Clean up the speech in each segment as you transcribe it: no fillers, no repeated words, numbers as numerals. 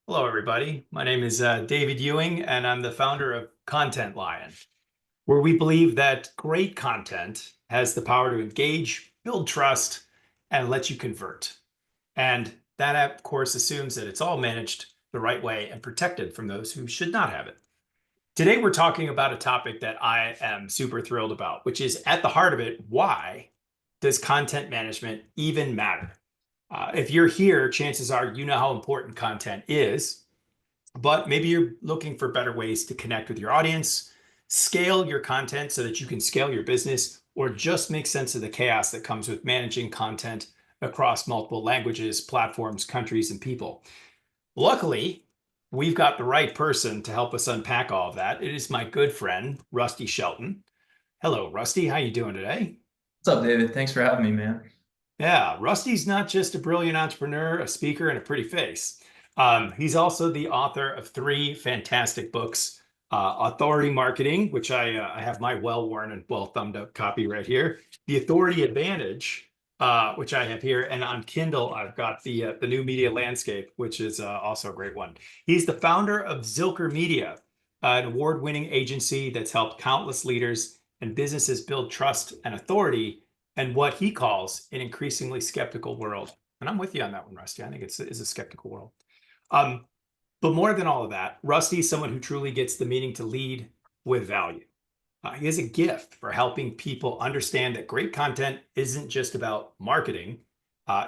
Hello, everybody. My name is David Ewing, and I'm the founder of Content Lion, where we believe that great content has the power to engage, build trust, and let you convert. And that, of course, assumes that it's all managed the right way and protected from those who should not have it. Today, we're talking about a topic that I am super thrilled about, which is at the heart of it, why does content management even matter? If you're here, chances are you know how important content is, but maybe you're looking for better ways to connect with your audience, scale your content so that you can scale your business, or just make sense of the chaos that comes with managing content across multiple languages, platforms, countries, and people. Luckily, we've got the right person to help us unpack all of that. It is my good friend, Rusty Shelton. Hello, Rusty. How you doing today? What's up, David? Thanks for having me, man. Yeah, Rusty's not just a brilliant entrepreneur, a speaker, and a pretty face. He's also the author of three fantastic books: Authority Marketing, which I have my well-worn and well-thumbed-up copy right here; The Authority Advantage, which I have here; and on Kindle, I've got the New Media Landscape, which is also a great one. He's the founder of Zilker Media, an award-winning agency that's helped countless leaders and businesses build trust and authority and what he calls an increasingly skeptical world. And I'm with you on that one, Rusty. I think it's a skeptical world. Um, but more than all of that, Rusty is someone who truly gets the meaning to lead with value. He has a gift for helping people understand that great content isn't just about marketing.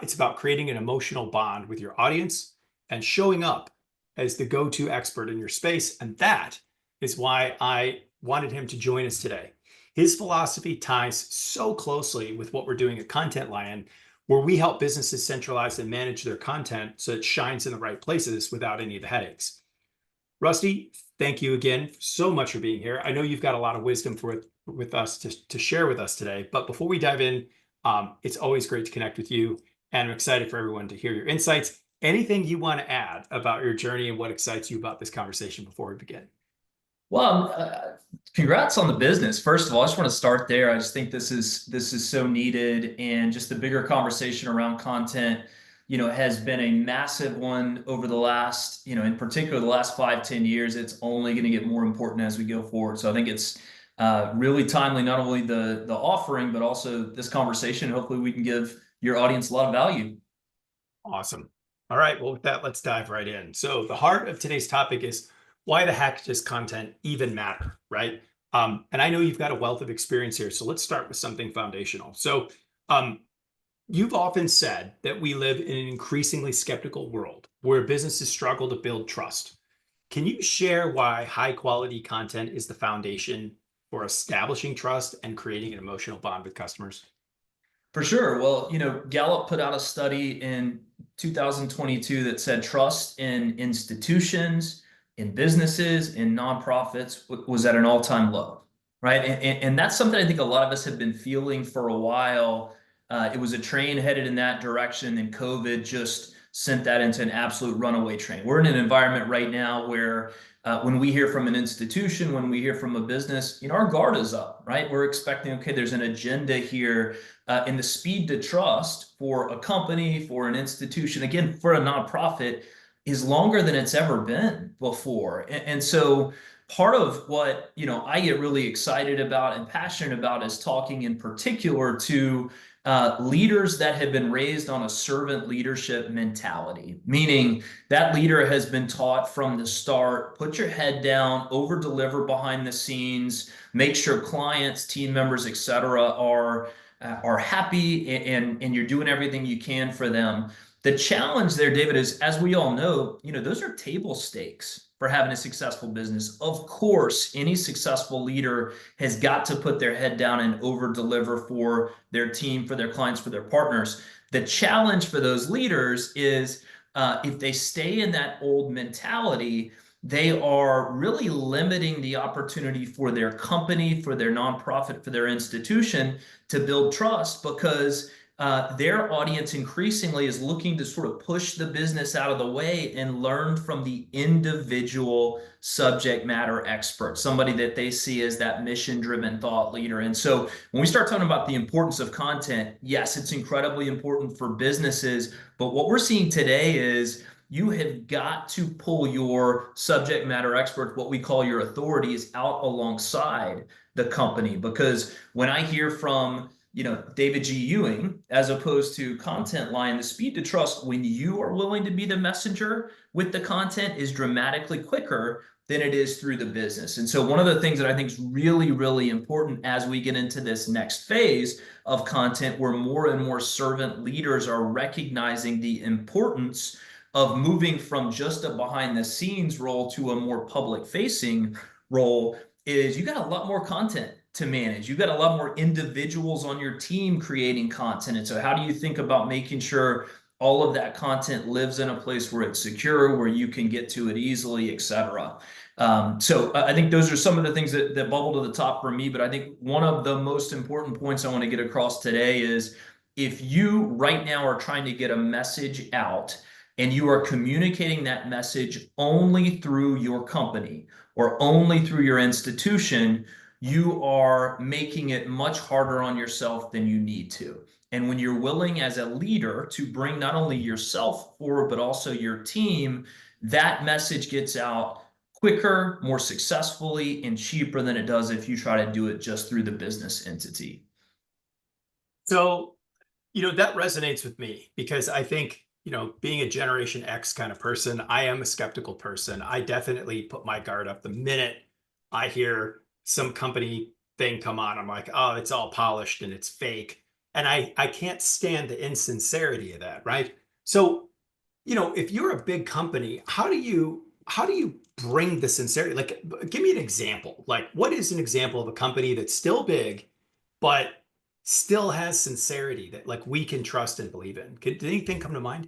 It's about creating an emotional bond with your audience and showing up as the go-to expert in your space. And that is why I wanted him to join us today. His philosophy ties so closely with what we're doing at Content Lion, where we help businesses centralize and manage their content so it shines in the right places without any of the headaches. Rusty, thank you again so much for being here. I know you've got a lot of wisdom with us to share with us today. But before we dive in, it's always great to connect with you, and I'm excited for everyone to hear your insights. Anything you want to add about your journey and what excites you about this conversation before we begin? Well, congrats on the business. First of all, I just want to start there. I just think this is so needed, and just the bigger conversation around content, has been a massive one over the last, in particular, the last 5, 10 years. It's only going to get more important as we go forward. So I think it's really timely, not only the offering, but also this conversation. Hopefully, we can give your audience a lot of value. Awesome. All right. Well, with that, let's dive right in. So the heart of today's topic is why the heck does content even matter, right? And I know you've got a wealth of experience here, so let's start with something foundational. So um, you've often said that we live in an increasingly skeptical world where businesses struggle to build trust. Can you share why high quality content is the foundation for establishing trust and creating an emotional bond with customers? For sure. Well, Gallup put out a study in 2022 that said trust in institutions, in businesses, in nonprofits was at an all-time low, right? And that's something I think a lot of us have been feeling for a while. It was a train headed in that direction, and COVID just sent that into an absolute runaway train. We're in an environment right now where when we hear from an institution, when we hear from a business, our guard is up, right? We're expecting, okay, there's an agenda here, and the speed to trust for a company, for an institution, again, for a nonprofit, is longer than it's ever been before. And so part of what I get really excited about and passionate about is talking in particular to leaders that have been raised on a servant leadership mentality, meaning that leader has been taught from the start, put your head down, over deliver behind the scenes, make sure clients, team members, etc. are happy, and you're doing everything you can for them. The challenge there, David, is, as we all know, those are table stakes for having a successful business. Of course, any successful leader has got to put their head down and over deliver for their team, for their clients, for their partners. The challenge for those leaders is if they stay in that old mentality, they are really limiting the opportunity for their company, for their nonprofit, for their institution to build trust, because their audience increasingly is looking to sort of push the business out of the way and learn from the individual subject matter expert, somebody that they see as that mission-driven thought leader. And so when we start talking about the importance of content, yes, it's incredibly important for businesses, but what we're seeing today is you have got to pull your subject matter experts, what we call your authorities, out alongside the company. Because when I hear from David G. Ewing, as opposed to content line, the speed to trust when you are willing to be the messenger with the content is dramatically quicker than it is through the business. And so one of the things that I think is really, really important as we get into this next phase of content, where more and more servant leaders are recognizing the importance of moving from just a behind the scenes role to a more public facing role, is you got a lot more content to manage. You've got a lot more individuals on your team creating content. And so how do you think about making sure all of that content lives in a place where it's secure, where you can get to it easily, et cetera? So I think those are some of the things that bubble to the top for me. But I think one of the most important points I want to get across today is, if you right now are trying to get a message out and you are communicating that message only through your company or only through your institution, you are making it much harder on yourself than you need to. And when you're willing as a leader to bring not only yourself forward, but also your team, that message gets out quicker, more successfully, and cheaper than it does if you try to do it just through the business entity. So, that resonates with me because I think, being a Generation X kind of person, I am a skeptical person. I definitely put my guard up the minute I hear some company thing come on. I'm like, oh, it's all polished and it's fake. And I can't stand the insincerity of that, right? So, if you're a big company, how do you bring the sincerity? Like, give me an example. Like, what is an example of a company that's still big, but still has sincerity that like we can trust and believe in? Did anything come to mind?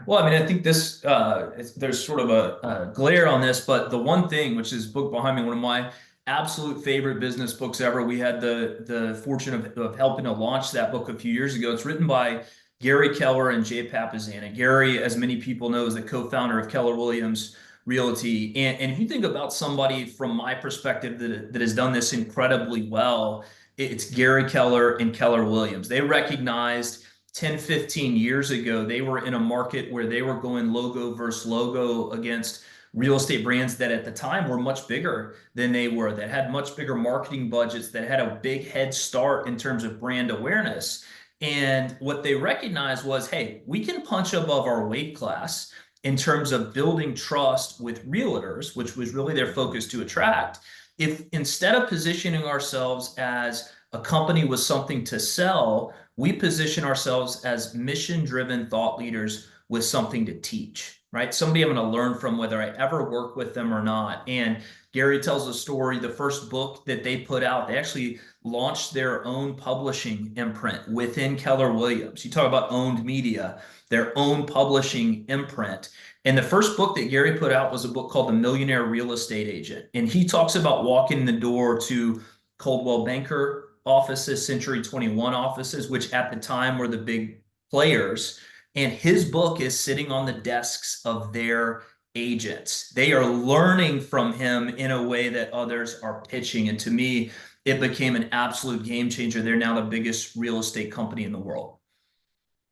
Well, I mean, I think this there's sort of a glare on this, but the one thing, which is book behind me, one of my absolute favorite business books ever. We had the fortune of helping to launch that book a few years ago. It's written by Gary Keller and Jay Papasan. Gary, as many people know, is the co-founder of Keller Williams Realty. And if you think about somebody from my perspective that has done this incredibly well, it's Gary Keller and Keller Williams. They recognized 10, 15 years ago, they were in a market where they were going logo versus logo against real estate brands that at the time were much bigger than they were, that had much bigger marketing budgets, that had a big head start in terms of brand awareness. And what they recognized was, hey, we can punch above our weight class in terms of building trust with realtors, which was really their focus to attract. If instead of positioning ourselves as a company with something to sell, we position ourselves as mission-driven thought leaders with something to teach, right? Somebody I'm going to learn from, whether I ever work with them or not. And Gary tells a story. The first book that they put out, they actually launched their own publishing imprint within Keller Williams. You talk about owned media, their own publishing imprint. And the first book that Gary put out was a book called The Millionaire Real Estate Agent. And he talks about walking the door to Coldwell Banker offices, Century 21 offices, which at the time were the big players. And his book is sitting on the desks of their agents. They are learning from him in a way that others are pitching. And to me, it became an absolute game changer. They're now the biggest real estate company in the world.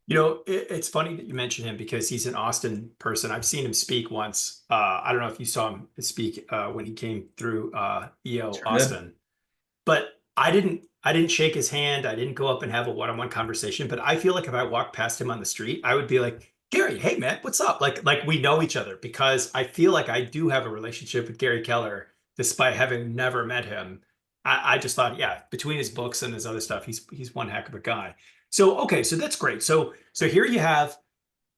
It's funny that you mention him because he's an Austin person. I've seen him speak once. I don't know if you saw him speak when he came through EO Sure did. Austin, but I didn't shake his hand. I didn't go up and have a one-on-one conversation. But I feel like if I walked past him on the street, I would be like, Gary, hey man, what's up? Like we know each other, because I feel like I do have a relationship with Gary Keller, despite having never met him. I just thought, yeah, between his books and his other stuff, he's one heck of a guy. So okay, so that's great. So here you have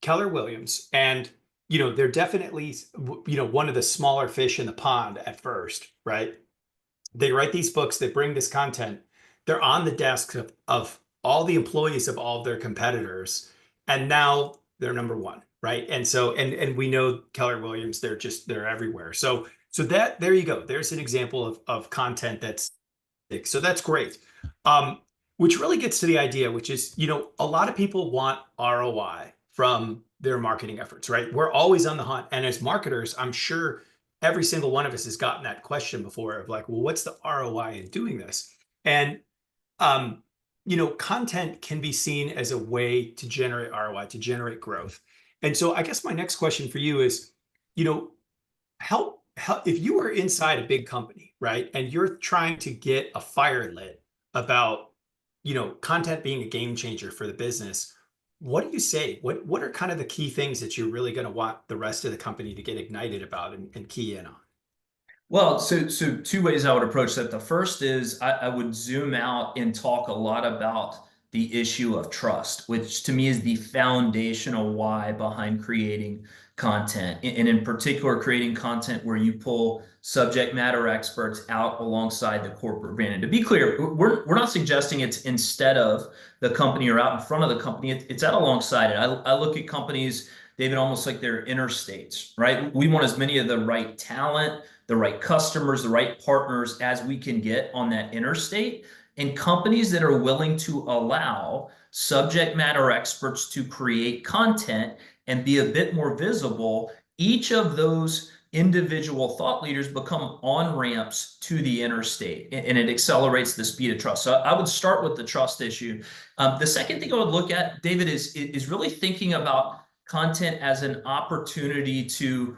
Keller Williams, and they're definitely one of the smaller fish in the pond at first, right? They write these books, they bring this content, they're on the desks of all the employees of all of their competitors, and now they're number one, right? And so and we know Keller Williams, they're everywhere. So that, there you go, there's an example of content that's big. So that's great. Which really gets to the idea, which is, a lot of people want ROI from their marketing efforts, right? We're always on the hunt. And as marketers, I'm sure every single one of us has gotten that question before of like, well, what's the ROI in doing this? And, content can be seen as a way to generate ROI, to generate growth. And so I guess my next question for you is, you know, how if you were inside a big company, right, and you're trying to get a fire lit about, content being a game changer for the business, what do you say? What are kind of the key things that you're really going to want the rest of the company to get ignited about and key in on? Well, so two ways I would approach that. The first is I would zoom out and talk a lot about the issue of trust, which to me is the foundational why behind creating content, and in particular, creating content where you pull subject matter experts out alongside the corporate brand. And to be clear, we're not suggesting it's instead of the company or out in front of the company. It's out alongside it. I look at companies, David, almost like they're interstates, right? We want as many of the right talent, the right customers, the right partners as we can get on that interstate, and companies that are willing to allow subject matter experts to create content and be a bit more visible. Each of those individual thought leaders become on ramps to the interstate, and it accelerates the speed of trust. So I would start with the trust issue. The second thing I would look at, David, is really thinking about content as an opportunity to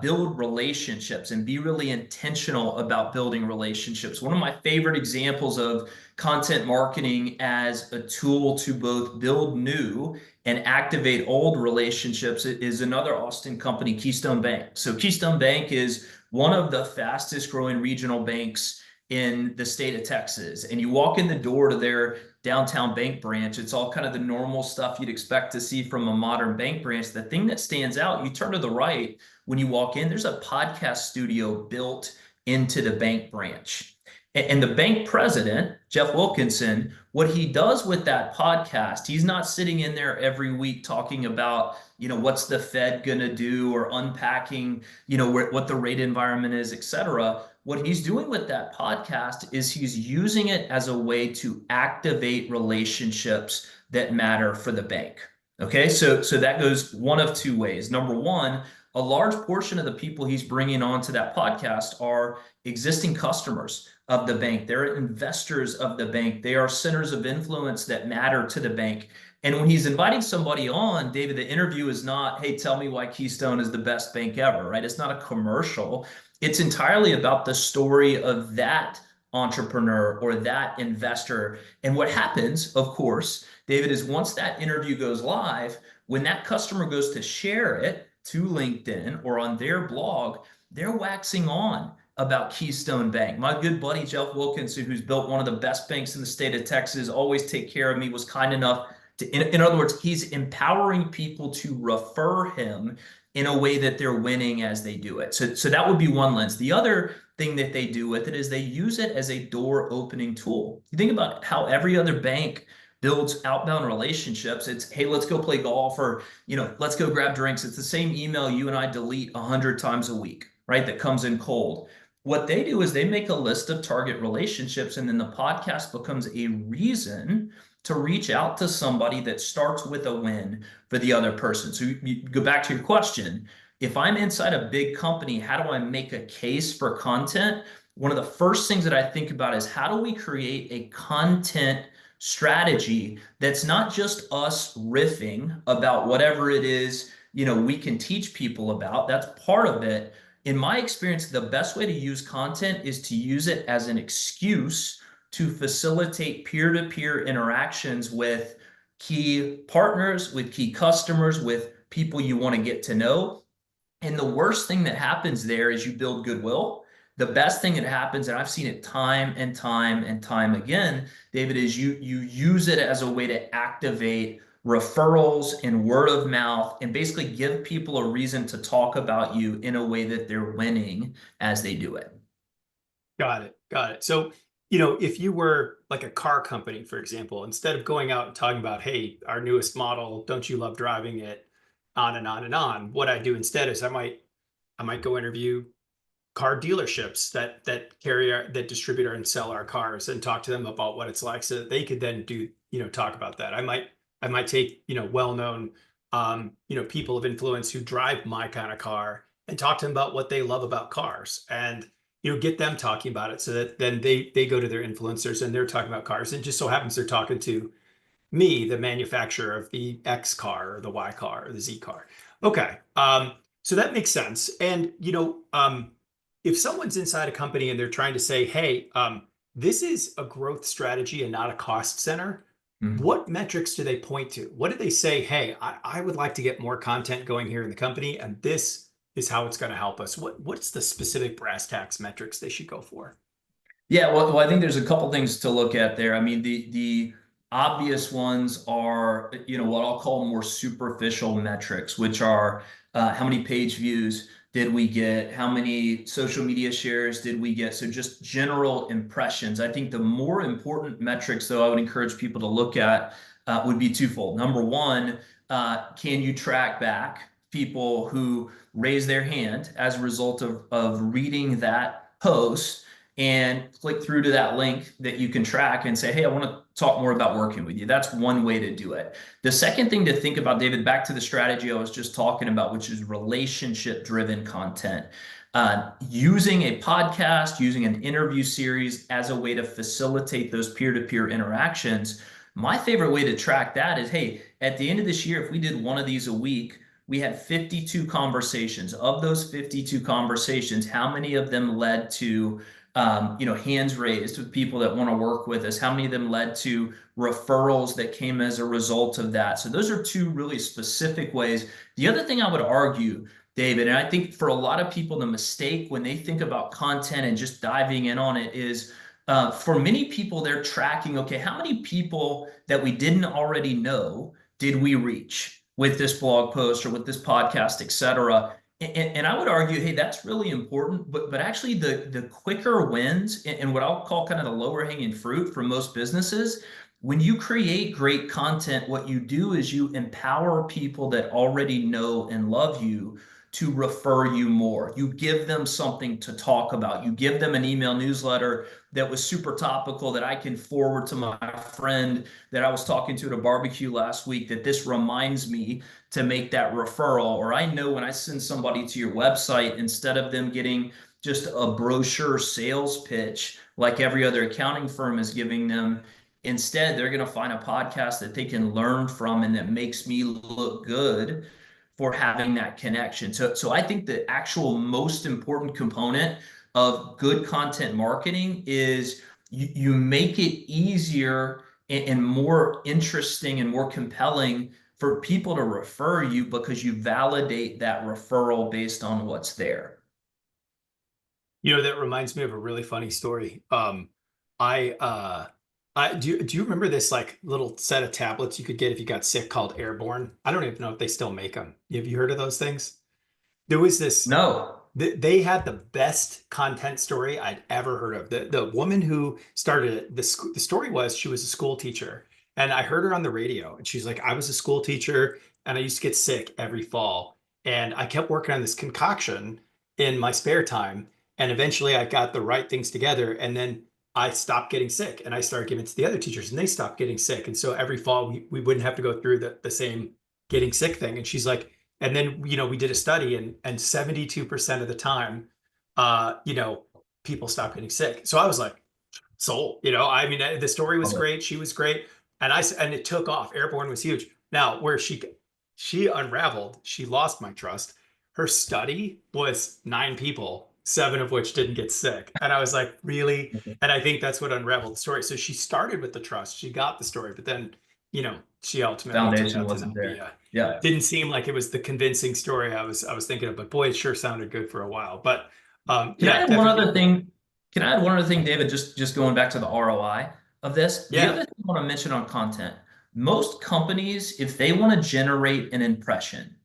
build relationships and be really intentional about building relationships. One of my favorite examples of content marketing as a tool to both build new and activate old relationships is another Austin company, Keystone Bank. So Keystone Bank is one of the fastest growing regional banks in the state of Texas. And you walk in the door to their downtown bank branch, it's all kind of the normal stuff you'd expect to see from a modern bank branch. The thing that stands out, you turn to the right, when you walk in, there's a podcast studio built into the bank branch. And the bank president, Jeff Wilkinson, what he does with that podcast, he's not sitting in there every week talking about, what's the Fed going to do or unpacking, what the rate environment is, et cetera. What he's doing with that podcast is he's using it as a way to activate relationships that matter for the bank. Okay, so that goes one of two ways. Number one, a large portion of the people he's bringing onto that podcast are existing customers of the bank. They're investors of the bank. They are centers of influence that matter to the bank. And when he's inviting somebody on, David, the interview is not, hey, tell me why Keystone is the best bank ever, right? It's not a commercial. It's entirely about the story of that entrepreneur or that investor. And what happens, of course, David, is once that interview goes live, when that customer goes to share it to LinkedIn or on their blog, they're waxing on about Keystone Bank. My good buddy, Jeff Wilkinson, who's built one of the best banks in the state of Texas, always take care of me, was kind enough to, in other words, he's empowering people to refer him in a way that they're winning as they do it. So that would be one lens. The other thing that they do with it is they use it as a door opening tool. You think about how every other bank builds outbound relationships. It's, hey, let's go play golf, or, let's go grab drinks. It's the same email you and I delete 100 times a week, right? That comes in cold. What they do is they make a list of target relationships, and then the podcast becomes a reason to reach out to somebody that starts with a win for the other person. So you go back to your question. If I'm inside a big company, how do I make a case for content? One of the first things that I think about is, how do we create a content strategy that's not just us riffing about whatever it is, we can teach people about. That's part of it. In my experience, the best way to use content is to use it as an excuse to facilitate peer-to-peer interactions with key partners, with key customers, with people you want to get to know. And the worst thing that happens there is you build goodwill. The best thing that happens, and I've seen it time and time and time again, David, is you use it as a way to activate referrals and word of mouth, and basically give people a reason to talk about you in a way that they're winning as they do it. Got it. Got it. So, if you were like a car company, for example, instead of going out and talking about, hey, our newest model, don't you love driving it, on and on and on, what I do instead is I might go interview car dealerships that that distribute and sell our cars, and talk to them about what it's like, so that they could then talk about that. I might take well-known people of influence who drive my kind of car, and talk to them about what they love about cars, and get them talking about it, so that then they go to their influencers and they're talking about cars. And it just so happens they're talking to me, the manufacturer of the X car or the Y car or the Z car. Okay. So that makes sense. And if someone's inside a company and they're trying to say, hey, this is a growth strategy and not a cost center, Mhm. what metrics do they point to? What do they say, hey, I would like to get more content going here in the company, and this is how it's going to help us? What's the specific brass tacks metrics they should go for? Yeah, well, I think there's a couple things to look at there. I mean, the obvious ones are, what I'll call more superficial metrics, which are how many page views did we get? How many social media shares did we get? So just general impressions. I think the more important metrics, though, I would encourage people to look at would be twofold. Number one, can you track back people who raise their hand as a result of reading that post and click through to that link that you can track and say, hey, I want to talk more about working with you? That's one way to do it. The second thing to think about, David, back to the strategy I was just talking about, which is relationship driven content. Using a podcast, using an interview series as a way to facilitate those peer-to-peer interactions. My favorite way to track that is, hey, at the end of this year, if we did one of these a week, we had 52 conversations. Of those 52 conversations, how many of them led to hands raised with people that want to work with us? How many of them led to referrals that came as a result of that? So those are two really specific ways. The other thing I would argue, David, and I think for a lot of people, the mistake when they think about content and just diving in on it is, for many people, they're tracking, okay, how many people that we didn't already know did we reach with this blog post or with this podcast, et cetera? And I would argue, hey, that's really important, but actually the quicker wins and what I'll call kind of the lower hanging fruit for most businesses, when you create great content, what you do is you empower people that already know and love you to refer you more. You give them something to talk about. You give them an email newsletter that was super topical that I can forward to my friend that I was talking to at a barbecue last week, that this reminds me to make that referral. Or I know when I send somebody to your website, instead of them getting just a brochure sales pitch like every other accounting firm is giving them, instead they're going to find a podcast that they can learn from and that makes me look good for having that connection. So I think the actual most important component of good content marketing is you make it easier and more interesting and more compelling for people to refer you because you validate that referral based on what's there. That reminds me of a really funny story. I do you remember this like little set of tablets you could get if you got sick called Airborne? I don't even know if they still make them. Have you heard of those things? There was this No. they had the best content story I'd ever heard of. The woman who started it, the story was she was a school teacher. And I heard her on the radio and she's like, I was a school teacher and I used to get sick every fall. And I kept working on this concoction in my spare time. And eventually I got the right things together. And then I stopped getting sick and I started giving it to the other teachers and they stopped getting sick. And so every fall we wouldn't have to go through the same getting sick thing. And she's like, and then, we did a study and 72% of the time, uh, you know, people stop getting sick. So I was like, sold, I mean, the story was great. She was great. And it took off. Airborne was huge. Now, where she unraveled, she lost my trust. Her study was 9 people, 7 of which didn't get sick. And I was like, really? And I think that's what unraveled the story. So she started with the trust. She got the story, but then, she ultimately turned Foundation out to wasn't not be there. Yeah. didn't seem like it was the convincing story I was thinking of, but boy, it sure sounded good for a while. But Can I yeah, add one definitely. other thing? Can I add one other thing, David? Just going back to the ROI of this. The Yeah. other thing I want to mention on content, most companies, if they want to generate an impression,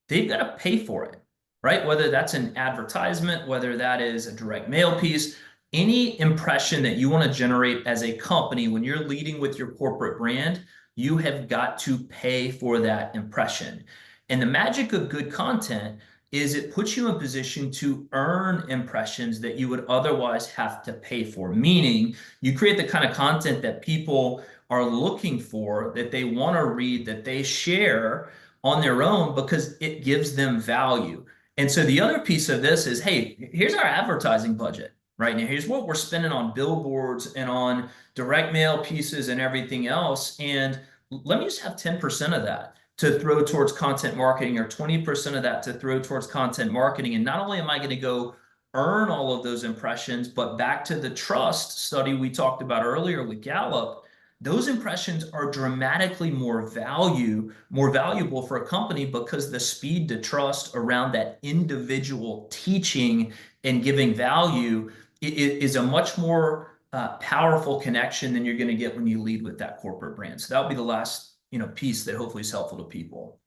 they've got to pay for it, right? Whether that's an advertisement, whether that is a direct mail piece, any impression that you want to generate as a company, when you're leading with your corporate brand, you have got to pay for that impression. And the magic of good content is it puts you in position to earn impressions that you would otherwise have to pay for. Meaning you create the kind of content that people are looking for, that they want to read, that they share on their own because it gives them value. And so the other piece of this is, hey, here's our advertising budget right now. Here's what we're spending on billboards and on direct mail pieces and everything else. And let me just have 10% of that to throw towards content marketing, or 20% of that to throw towards content marketing. And not only am I going to go earn all of those impressions, but back to the trust study we talked about earlier with Gallup, those impressions are dramatically more valuable for a company, because the speed to trust around that individual teaching and giving value is a much more powerful connection than you're going to get when you lead with that corporate brand. So that would be the last, piece that hopefully is helpful to people.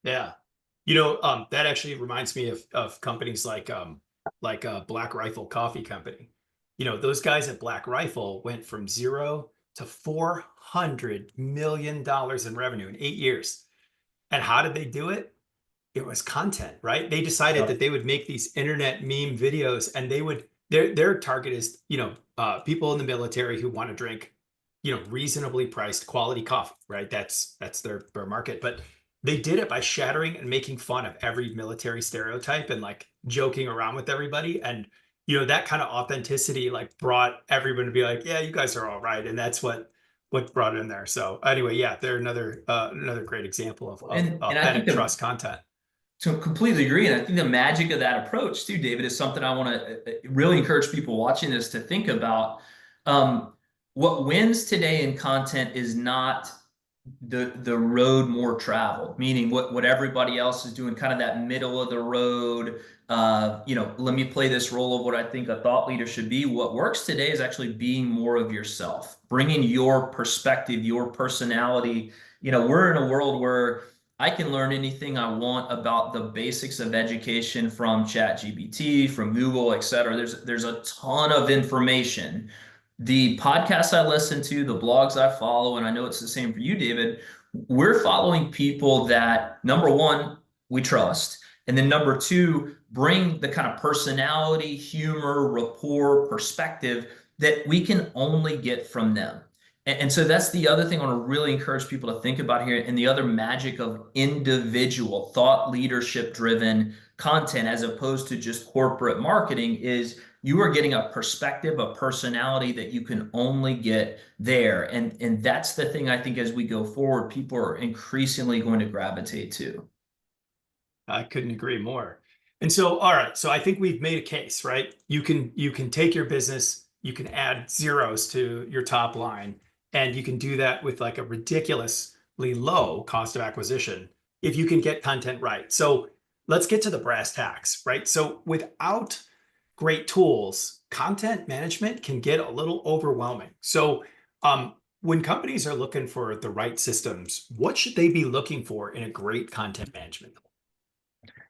Yeah. That actually reminds me of companies like Black Rifle Coffee Company. Those guys at Black Rifle went from 0 to $400 million in revenue in 8 years. And how did they do it? It was content, right? They decided that Yep. they would make these internet meme videos, and their target is, people in the military who want to drink, reasonably priced quality coffee, right? That's their market. But they did it by shattering and making fun of every military stereotype and like joking around with everybody. And that kind of authenticity like brought everyone to be like, yeah, you guys are all right. And that's what brought it in there. So anyway, yeah, they're another great example of And I think authentic trust content. to completely agree. And I think the magic of that approach too, David, is something I want to really encourage people watching this to think about. Um, what wins today in content is not the road more traveled, meaning what everybody else is doing, kind of that middle of the road. Let me play this role of what I think a thought leader should be. What works today is actually being more of yourself, bringing your perspective, your personality. We're in a world where I can learn anything I want about the basics of education from ChatGPT, from Google, et cetera. There's a ton of information. The podcasts I listen to, the blogs I follow, and I know it's the same for you, David, we're following people that, number one, we trust. And then number two, bring the kind of personality, humor, rapport, perspective that we can only get from them. And so that's the other thing I want to really encourage people to think about here. And the other magic of individual thought leadership driven content, as opposed to just corporate marketing, is you are getting a perspective, a personality that you can only get there. And that's the thing I think as we go forward, people are increasingly going to gravitate to. I couldn't agree more. And so, all right, so I think we've made a case, right? You can take your business, you can add zeros to your top line, and you can do that with like a ridiculously low cost of acquisition if you can get content right. So let's get to the brass tacks, right? So without great tools, content management can get a little overwhelming. So when companies are looking for the right systems, what should they be looking for in a great content management tool?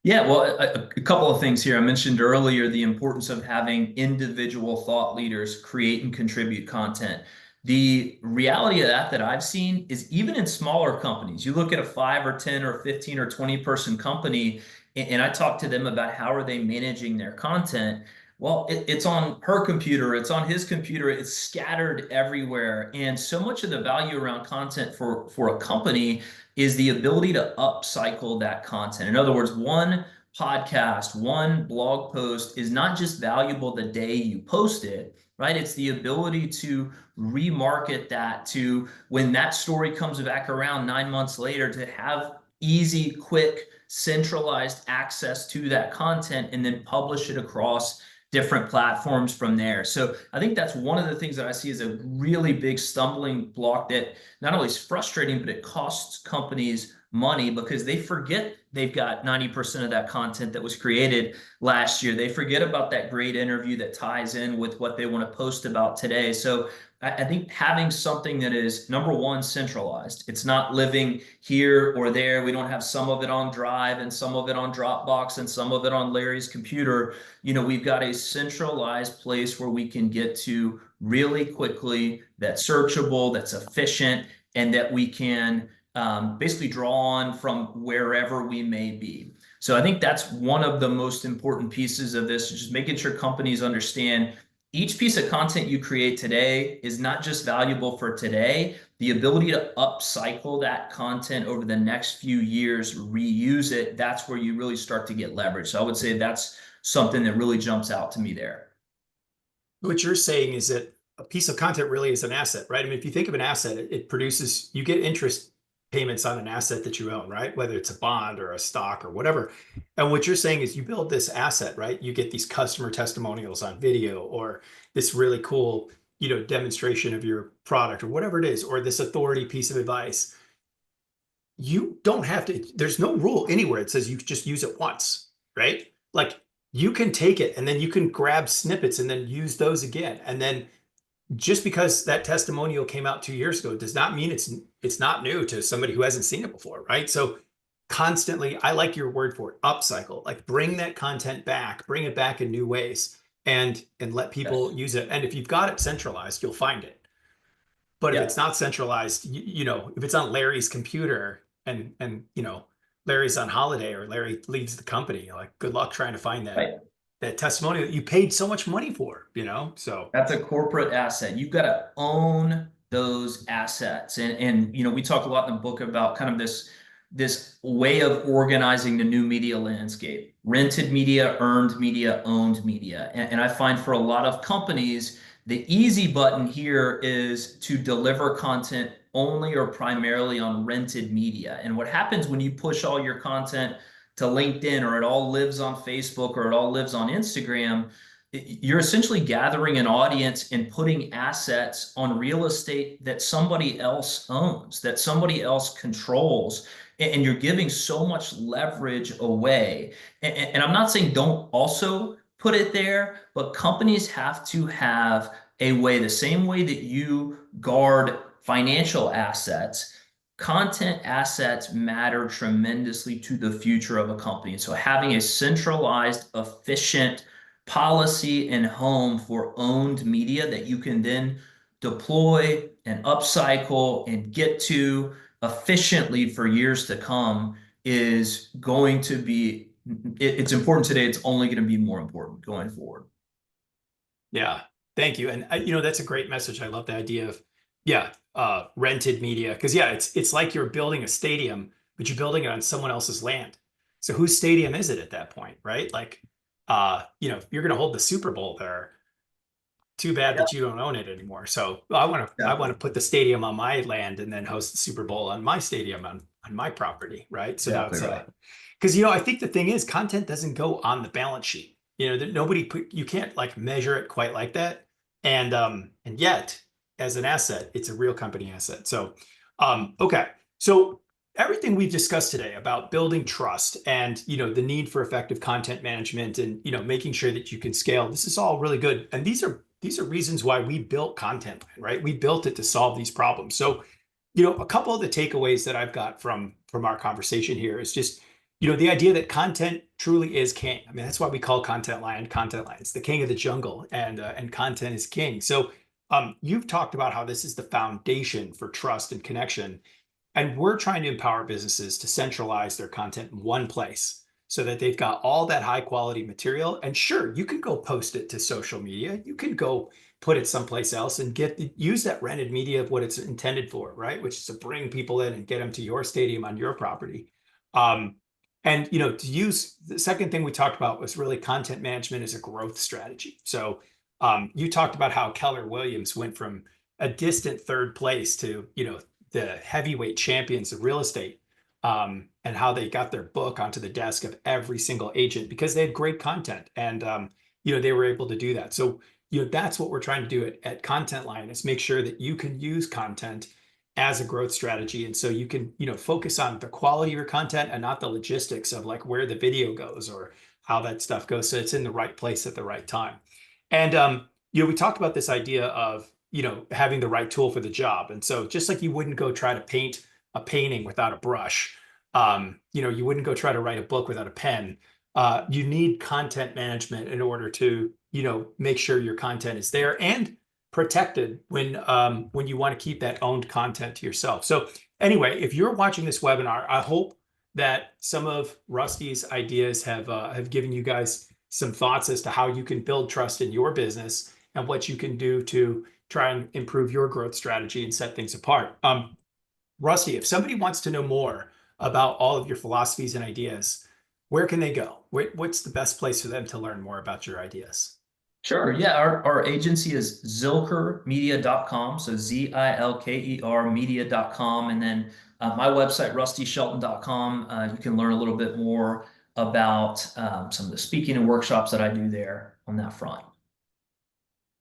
Yeah, well, a couple of things here. I mentioned earlier the importance of having individual thought leaders create and contribute content. The reality of that I've seen is, even in smaller companies, you look at a 5 or 10 or 15 or 20 person company, and I talk to them about how are they managing their content. Well, it's on her computer, it's on his computer, it's scattered everywhere. And so much of the value around content for a company is the ability to upcycle that content. In other words, one podcast, one blog post is not just valuable the day you post it, right? It's the ability to remarket that, to when that story comes back around 9 months later, to have easy, quick, centralized access to that content and then publish it across different platforms from there. So I think that's one of the things that I see as a really big stumbling block that not only is frustrating, but it costs companies money, because they forget they've got 90% of that content that was created last year. They forget about that great interview that ties in with what they want to post about today. So I think having something that is, number one, centralized. It's not living here or there. We don't have some of it on Drive and some of it on Dropbox and some of it on Larry's computer. We've got a centralized place where we can get to really quickly, that's searchable, that's efficient, and that we can basically draw on from wherever we may be. So I think that's one of the most important pieces of this, just making sure companies understand each piece of content you create today is not just valuable for today. The ability to upcycle that content over the next few years, reuse it, that's where you really start to get leverage. So I would say that's something that really jumps out to me there. What you're saying is that a piece of content really is an asset, right? I mean, if you think of an asset, it produces, you get interest payments on an asset that you own, right? Whether it's a bond or a stock or whatever. And what you're saying is you build this asset, right? You get these customer testimonials on video, or this really cool, demonstration of your product or whatever it is, or this authority piece of advice. You don't have to, there's no rule anywhere that says you just use it once, right? Like, you can take it and then you can grab snippets and then use those again. And then just because that testimonial came out 2 years ago does not mean it's not new to somebody who hasn't seen it before, right? So constantly, I like your word for it, upcycle, like bring that content back, bring it back in new ways, and let people Yes. use it. And if you've got it centralized, you'll find it. But if Yeah. it's not centralized, if it's on Larry's computer, and Larry's on holiday or Larry leaves the company, like, good luck trying to find that Right. that testimonial that you paid so much money for, so. That's a corporate asset. You've got to own those assets. And we talk a lot in the book about kind of this way of organizing the new media landscape: rented media, earned media, owned media. And I find for a lot of companies, the easy button here is to deliver content only or primarily on rented media. And what happens when you push all your content to LinkedIn, or it all lives on Facebook, or it all lives on Instagram, you're essentially gathering an audience and putting assets on real estate that somebody else owns, that somebody else controls, and you're giving so much leverage away. And I'm not saying don't also put it there, but companies have to have a way, the same way that you guard financial assets. Content assets matter tremendously to the future of a company. So having a centralized, efficient policy and home for owned media that you can then deploy and upcycle and get to efficiently for years to come is going to be, it's important today. It's only going to be more important going forward. Yeah, thank you. And that's a great message. I love the idea of, yeah, rented media, because yeah, it's like you're building a stadium, but you're building it on someone else's land. So whose stadium is it at that point, right? Like, if you're going to hold the Super Bowl there, too bad Yeah, that you don't own it anymore. So I want to exactly. put the stadium on my land and then host the Super Bowl on my stadium on my property, right? So now Exactly it's right. because I think the thing is, content doesn't go on the balance sheet. That nobody put, you can't like measure it quite like that. And yet, as an asset, it's a real company asset. So okay. So everything we've discussed today about building trust and the need for effective content management and making sure that you can scale, this is all really good. And these are reasons why we built Content Line, right? We built it to solve these problems. So a couple of the takeaways that I've got from our conversation here is just the idea that content truly is king. I mean, that's why we call Content Line Content Line. It's the king of the jungle, and content is king. So you've talked about how this is the foundation for trust and connection, and we're trying to empower businesses to centralize their content in one place so that they've got all that high quality material. And sure, you can go post it to social media. You can go put it someplace else and use that rented media of what it's intended for, right? Which is to bring people in and get them to your stadium on your property. Um, and to use the second thing we talked about was really content management as a growth strategy. So you talked about how Keller Williams went from a distant third place to the heavyweight champions of real estate, and how they got their book onto the desk of every single agent because they had great content, and they were able to do that. So that's what we're trying to do at Content Line, is make sure that you can use content as a growth strategy, and so you can focus on the quality of your content and not the logistics of like where the video goes or how that stuff goes, so it's in the right place at the right time. And we talked about this idea of having the right tool for the job. And so just like you wouldn't go try to paint a painting without a brush, you wouldn't go try to write a book without a pen. You need content management in order to make sure your content is there and protected when you want to keep that owned content to yourself. So anyway, if you're watching this webinar, I hope that some of Rusty's ideas have given you guys some thoughts as to how you can build trust in your business and what you can do to try and improve your growth strategy and set things apart. Rusty, if somebody wants to know more about all of your philosophies and ideas, where can they go? What's the best place for them to learn more about your ideas? Sure. Yeah. Our agency is zilkermedia.com. So Zilker media.com. And then my website, rustyshelton.com. You can learn a little bit more about some of the speaking and workshops that I do there on that front.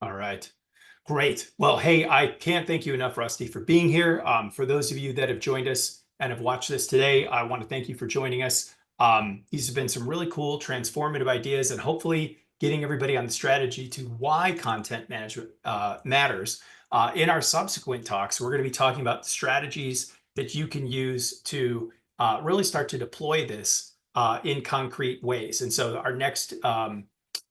All right. Great. Well, hey, I can't thank you enough, Rusty, for being here. For those of you that have joined us and have watched this today, I want to thank you for joining us. These have been some really cool, transformative ideas, and hopefully getting everybody on the strategy to why content management matters. In our subsequent talks, we're going to be talking about the strategies that you can use to really start to deploy this in concrete ways. And so our next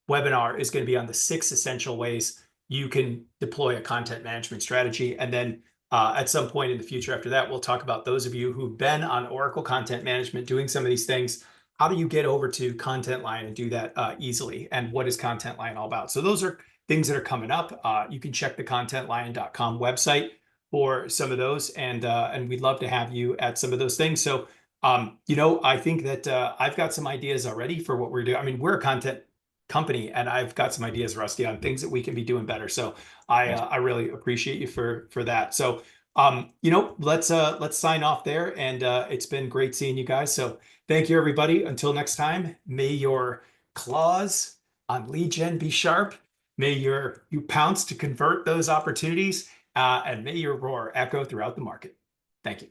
webinar is going to be on the 6 essential ways you can deploy a content management strategy. And then at some point in the future after that, we'll talk about those of you who've been on Oracle Content Management doing some of these things. How do you get over to Content Line and do that easily? And what is Content Line all about? So those are things that are coming up. You can check the contentline.com website for some of those. And we'd love to have you at some of those things. So, I think that I've got some ideas already for what we're doing. I mean, we're a content company, and I've got some ideas, Rusty, on things that we can be doing better. So I really appreciate you for that. So let's sign off there, and it's been great seeing you guys. So thank you, everybody. Until next time, may your claws on lead gen be sharp. May you pounce to convert those opportunities, and may your roar echo throughout the market. Thank you.